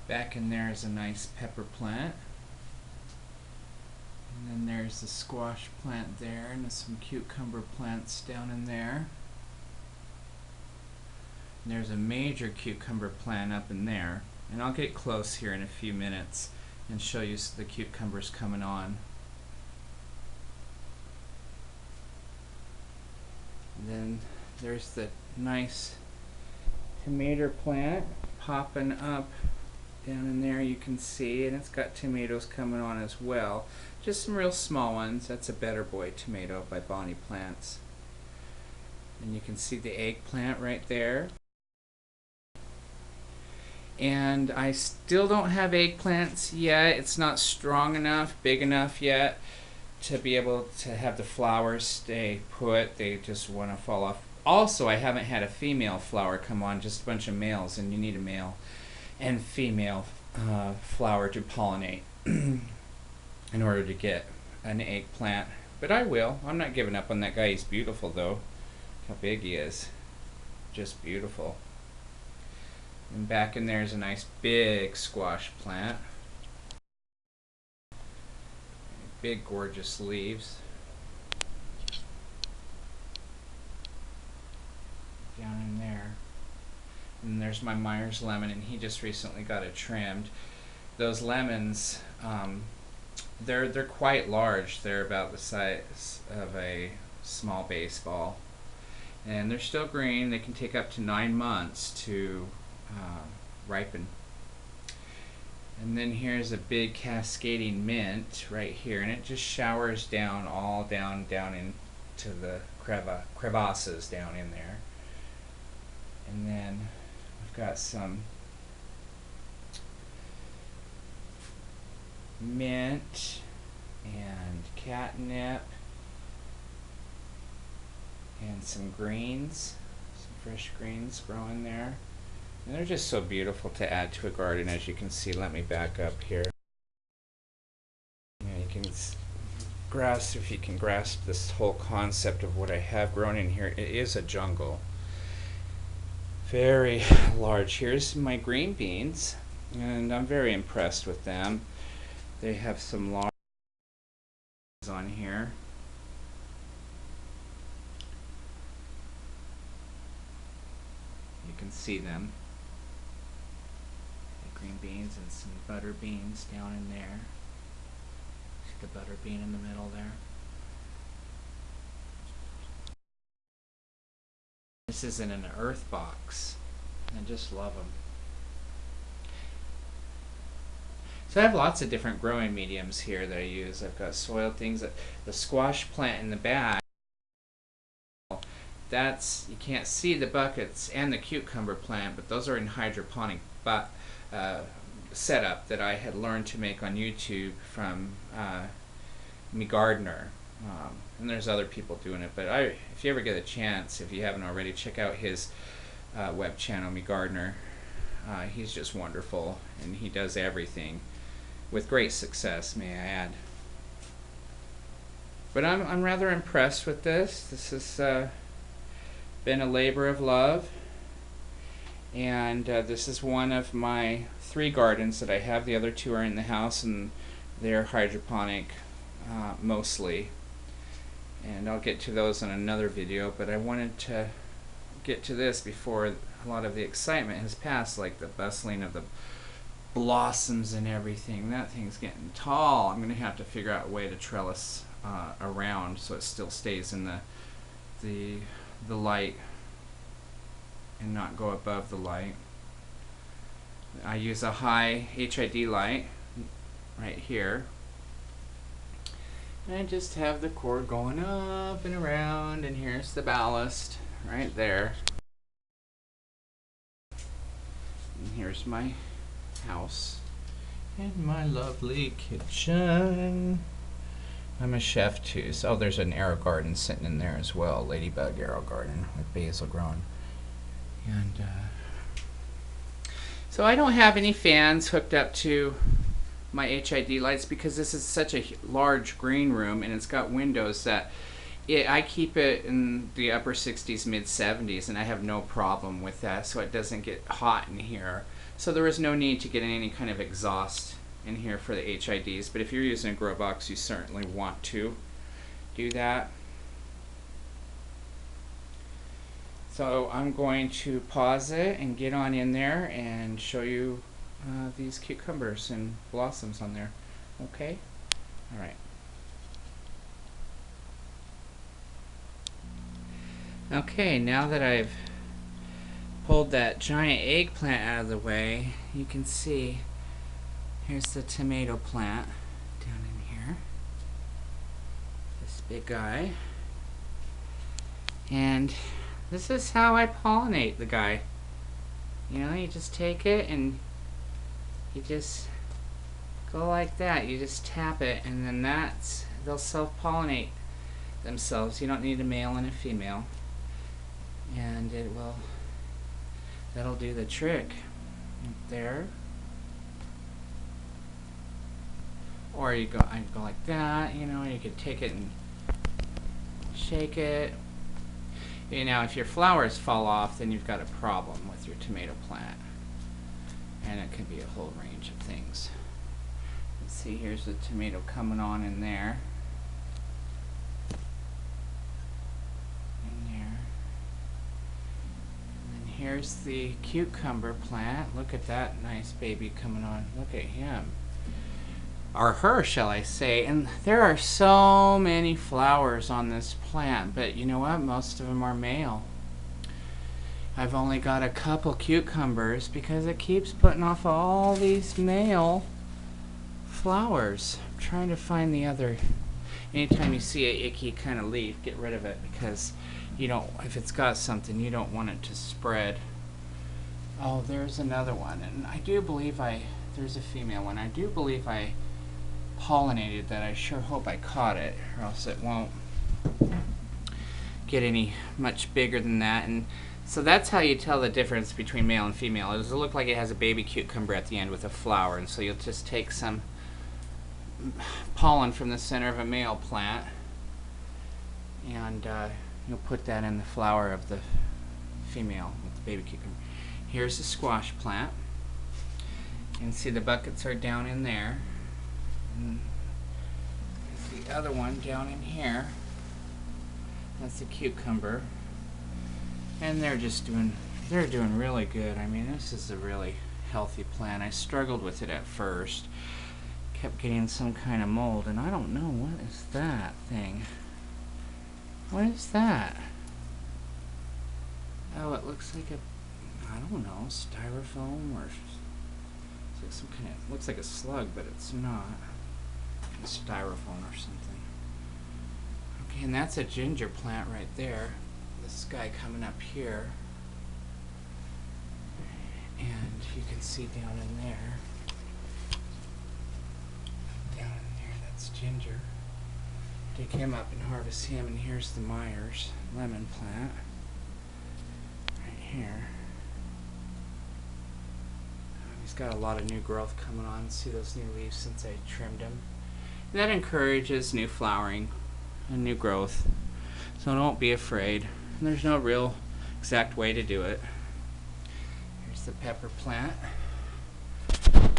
Back in there is a nice pepper plant. And then there's the squash plant there, and some cucumber plants down in there. And there's a major cucumber plant up in there. And I'll get close here in a few minutes and show you the cucumbers coming on. And then there's the nice tomato plant popping up down in there, you can see, and it's got tomatoes coming on as well. Just some real small ones. That's a Better Boy tomato by Bonnie Plants. And you can see the eggplant right there. And I still don't have eggplants yet. It's not strong enough, big enough yet to be able to have the flowers stay put. They just want to fall off. Also, I haven't had a female flower come on, just a bunch of males, and you need a male and female flower to pollinate in order to get an eggplant. But I will. I'm not giving up on that guy. He's beautiful though. How big he is. Just beautiful. And back in there is a nice big squash plant. Big gorgeous leaves. Down in there. And there's my Myers lemon, and he just recently got it trimmed. Those lemons, they're quite large. They're about the size of a small baseball, and they're still green. They can take up to 9 months to ripen. And then here's a big cascading mint right here, and it just showers down all down into the crevasses down in there. And then I've got some mint and catnip and some greens, some fresh greens growing there. And they're just so beautiful to add to a garden, as you can see. Let me back up here. Yeah, you can grasp, if you can grasp this whole concept of what I have grown in here. It is a jungle. Very large. Here's my green beans, and I'm very impressed with them. They have some large on here. You can see them. The green beans and some butter beans down in there. See the butter bean in the middle there. This is in an earth box. I just love them. So I have lots of different growing mediums here that I use. I've got soil things. The squash plant in the back, that's, you can't see the buckets, and the cucumber plant, but those are in hydroponic setup that I had learned to make on YouTube from Me Gardener. And there's other people doing it, but if you ever get a chance, if you haven't already, check out his web channel, Me Gardener. He's just wonderful, and he does everything with great success, may I add. But I'm rather impressed with this. This has been a labor of love, and this is one of my 3 gardens that I have. The other 2 are in the house, and they're hydroponic mostly. And I'll get to those in another video, but I wanted to get to this before a lot of the excitement has passed, like the bustling of the blossoms and everything. That thing's getting tall. I'm going to have to figure out a way to trellis around so it still stays in the light and not go above the light. I use a high HID light right here. And I just have the cord going up and around, and here's the ballast right there. And here's my house and my lovely kitchen. I'm a chef too, so there's an arrow garden sitting in there as well, ladybug arrow garden with basil growing. And so I don't have any fans hooked up to my HID lights because this is such a large green room, and it's got windows that I keep it in the upper 60s, mid 70s, and I have no problem with that, so it doesn't get hot in here. So there is no need to get any kind of exhaust in here for the HIDs, but if you're using a grow box, you certainly want to do that. So I'm going to pause it and get on in there and show you these cucumbers and blossoms on there. Okay? All right. Okay, now that I've pulled that giant eggplant out of the way, you can see here's the tomato plant down in here. This big guy. And this is how I pollinate the guy. You know, you just take it and you just go like that. You just tap it and then they'll self-pollinate themselves. You don't need a male and a female. And that'll do the trick. Right there. Or I go like that, you know, you could take it and shake it. You know, if your flowers fall off, then you've got a problem with your tomato plant. And it can be a whole range of things. Let's see, here's the tomato coming on in there. In there. And then here's the cucumber plant. Look at that nice baby coming on. Look at him. Or her, shall I say. And there are so many flowers on this plant, but you know what? Most of them are male. I've only got a couple cucumbers because it keeps putting off all these male flowers. I'm trying to find the other. Anytime you see a icky kind of leaf, get rid of it because you don't, if it's got something, you don't want it to spread. Oh, there's another one, and I do believe there's a female one. I do believe I pollinated that. I sure hope I caught it, or else it won't get any much bigger than that. And so that's how you tell the difference between male and female. It does look like it has a baby cucumber at the end with a flower, and so you'll just take some pollen from the center of a male plant and you'll put that in the flower of the female with the baby cucumber. Here's the squash plant. You can see the buckets are down in there. And the other one down in here. That's the cucumber. And they're doing really good. I mean, this is a really healthy plant. I struggled with it at first. Kept getting some kind of mold, and I don't know, what is that thing? What is that? Oh, it looks like I don't know, styrofoam, or it's like some kind of, looks like a slug, but it's not. It's styrofoam or something. Okay, and that's a ginger plant right there. This guy coming up here. And you can see down in there. Down in there, that's ginger. Dig him up and harvest him, and here's the Myers lemon plant. Right here. He's got a lot of new growth coming on. See those new leaves since I trimmed him. And that encourages new flowering and new growth. So don't be afraid. And there's no real exact way to do it. Here's the pepper plant.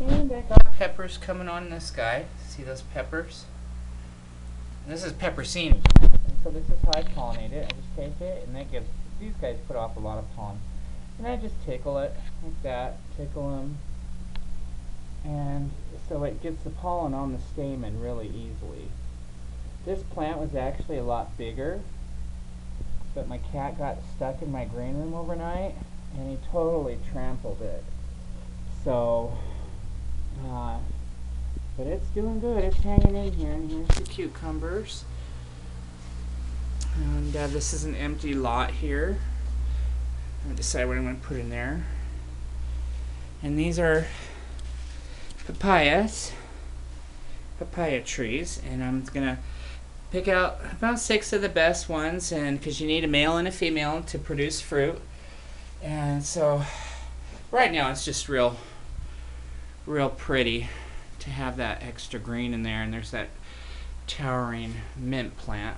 And I got peppers coming on in this guy. See those peppers? And this is peppercini. And so this is how I pollinate it. I just take it, and that gives, these guys put off a lot of pollen. And I just tickle it like that, tickle them. And so it gets the pollen on the stamen really easily. This plant was actually a lot bigger, but my cat got stuck in my grain room overnight, and he totally trampled it. So, but it's doing good. It's hanging in here, and here's the cucumbers. And this is an empty lot here. I'm going to decide what I'm going to put in there. And these are papaya trees, and I'm going to pick out about 6 of the best ones, and because you need a male and a female to produce fruit. And so right now it's just real pretty to have that extra green in there. And there's that towering mint plant,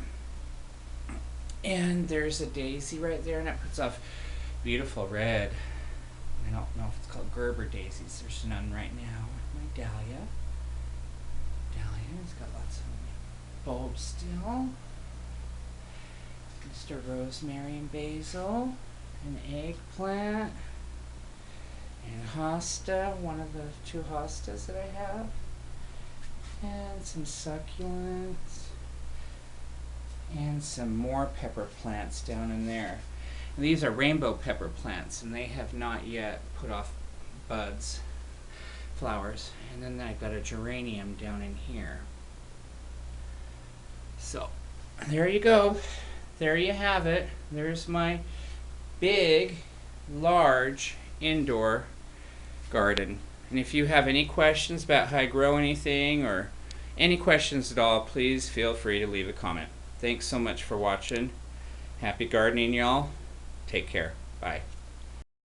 and there's a daisy right there, and that puts off beautiful red. I don't know if it's called Gerber daisies. There's none right now. My dahlia. Dahlia's got lots of bulbs still. Mr. Rosemary and basil. An eggplant. And hosta, one of the 2 hostas that I have. And some succulents. And some more pepper plants down in there. And these are rainbow pepper plants, and they have not yet put off buds, flowers. And then I've got a geranium down in here. So, there you go. There you have it. There's my big, large indoor garden. And if you have any questions about how I grow anything or any questions at all, please feel free to leave a comment. Thanks so much for watching. Happy gardening, y'all. Take care. Bye.